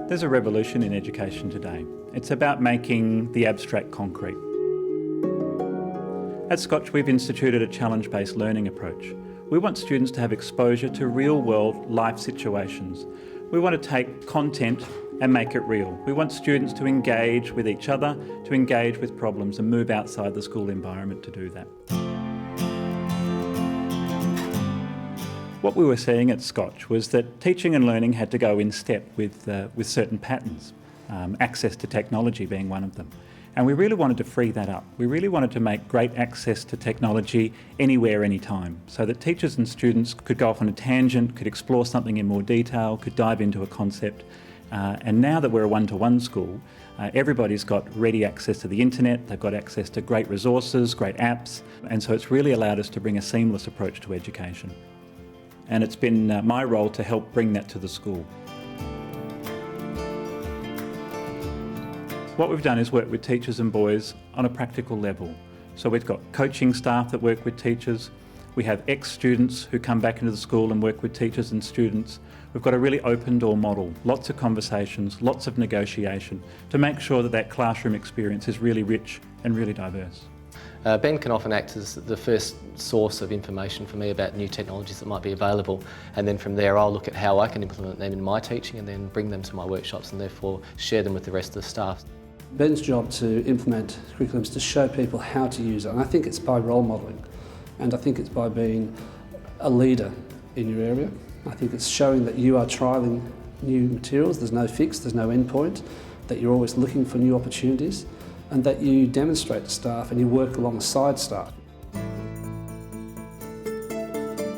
There's a revolution in education today. It's about making the abstract concrete. At Scotch, we've instituted a challenge-based learning approach. We want students to have exposure to real-world life situations. We want to take content and make it real. We want students to engage with each other, to engage with problems and move outside the school environment to do that. What we were seeing at Scotch was that teaching and learning had to go in step with certain patterns, access to technology being one of them. And we really wanted to free that up. We really wanted to make great access to technology anywhere, anytime, so that teachers and students could go off on a tangent, could explore something in more detail, could dive into a concept. And now that we're a one-to-one school, everybody's got ready access to the internet, they've got access to great resources, great apps, and so it's really allowed us to bring a seamless approach to education. And it's been my role to help bring that to the school. What we've done is work with teachers and boys on a practical level. So we've got coaching staff that work with teachers. We have ex-students who come back into the school and work with teachers and students. We've got a really open door model, lots of conversations, lots of negotiation to make sure that that classroom experience is really rich and really diverse. Ben can often act as the first source of information for me about new technologies that might be available, and then from there I'll look at how I can implement them in my teaching and then bring them to my workshops and therefore share them with the rest of the staff. Ben's job to implement curriculums to show people how to use it, and I think it's by role modelling, and I think it's by being a leader in your area. I think it's showing that you are trialling new materials, there's no fix, there's no end point, that you're always looking for new opportunities, and that you demonstrate to staff and you work alongside staff.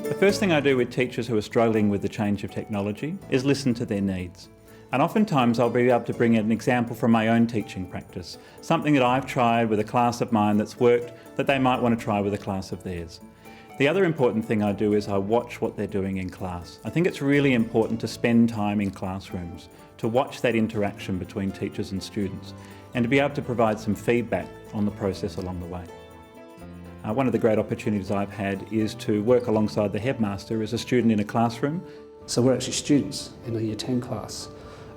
The first thing I do with teachers who are struggling with the change of technology is listen to their needs. And oftentimes I'll be able to bring in an example from my own teaching practice, something that I've tried with a class of mine that's worked that they might want to try with a class of theirs. The other important thing I do is I watch what they're doing in class. I think it's really important to spend time in classrooms, to watch that interaction between teachers and students, and to be able to provide some feedback on the process along the way. One of the great opportunities I've had is to work alongside the headmaster as a student in a classroom. So we're actually students in a Year 10 class,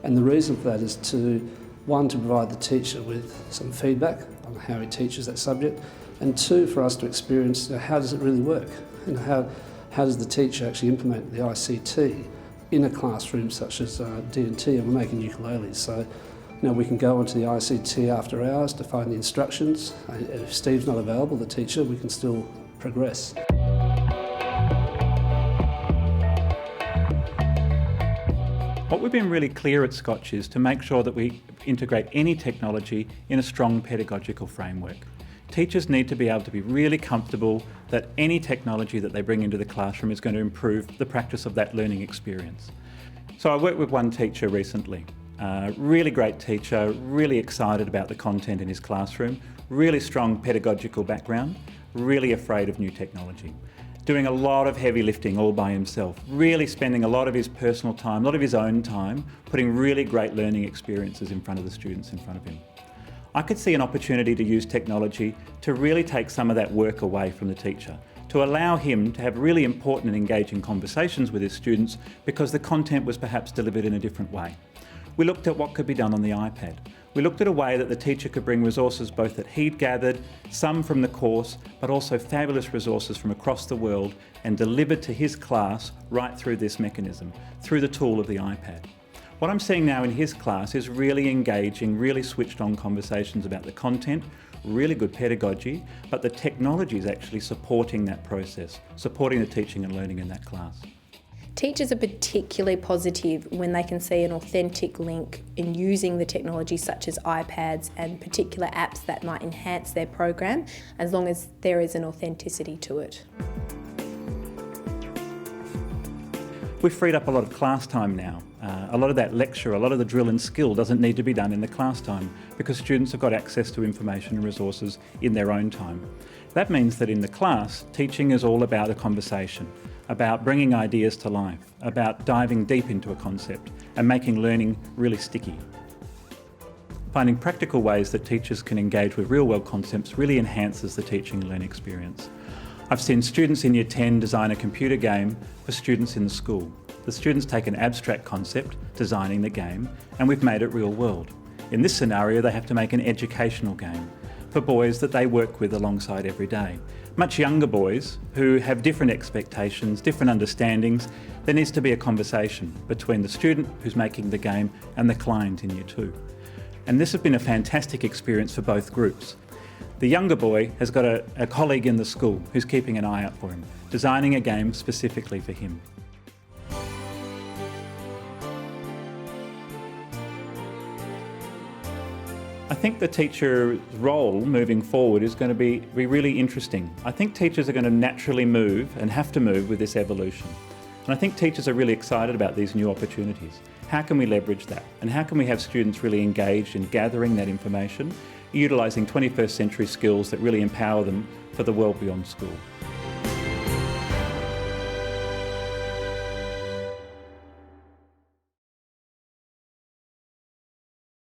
and the reason for that is to provide the teacher with some feedback on how he teaches that subject, and two, for us to experience how does it really work, how does the teacher actually implement the ICT in a classroom such as D&T, and we're making ukuleles. So we can go onto the ICT after hours to find the instructions. If Steve's not available, the teacher, we can still progress. What we've been really clear at Scotch is to make sure that we integrate any technology in a strong pedagogical framework. Teachers need to be able to be really comfortable that any technology that they bring into the classroom is going to improve the practice of that learning experience. So I worked with one teacher recently. Really great teacher, really excited about the content in his classroom, really strong pedagogical background, really afraid of new technology. Doing a lot of heavy lifting all by himself, really spending a lot of his personal time, a lot of his own time, putting really great learning experiences in front of the students in front of him. I could see an opportunity to use technology to really take some of that work away from the teacher, to allow him to have really important and engaging conversations with his students because the content was perhaps delivered in a different way. We looked at what could be done on the iPad. We looked at a way that the teacher could bring resources both that he'd gathered, some from the course, but also fabulous resources from across the world and delivered to his class right through this mechanism, through the tool of the iPad. What I'm seeing now in his class is really engaging, really switched on conversations about the content, really good pedagogy, but the technology is actually supporting that process, supporting the teaching and learning in that class. Teachers are particularly positive when they can see an authentic link in using the technology such as iPads and particular apps that might enhance their program, as long as there is an authenticity to it. We've freed up a lot of class time now. A lot of that lecture, a lot of the drill and skill doesn't need to be done in the class time because students have got access to information and resources in their own time. That means that in the class, teaching is all about a conversation, about bringing ideas to life, about diving deep into a concept and making learning really sticky. Finding practical ways that teachers can engage with real-world concepts really enhances the teaching and learning experience. I've seen students in Year 10 design a computer game for students in the school. The students take an abstract concept, designing the game, and we've made it real world. In this scenario, they have to make an educational game for boys that they work with alongside every day. Much younger boys who have different expectations, different understandings. There needs to be a conversation between the student who's making the game and the client in Year 2. And this has been a fantastic experience for both groups. The younger boy has got a colleague in the school who's keeping an eye out for him, designing a game specifically for him. I think the teacher's role moving forward is going to be really interesting. I think teachers are going to naturally move and have to move with this evolution. And I think teachers are really excited about these new opportunities. How can we leverage that? And how can we have students really engaged in gathering that information, utilising 21st century skills that really empower them for the world beyond school?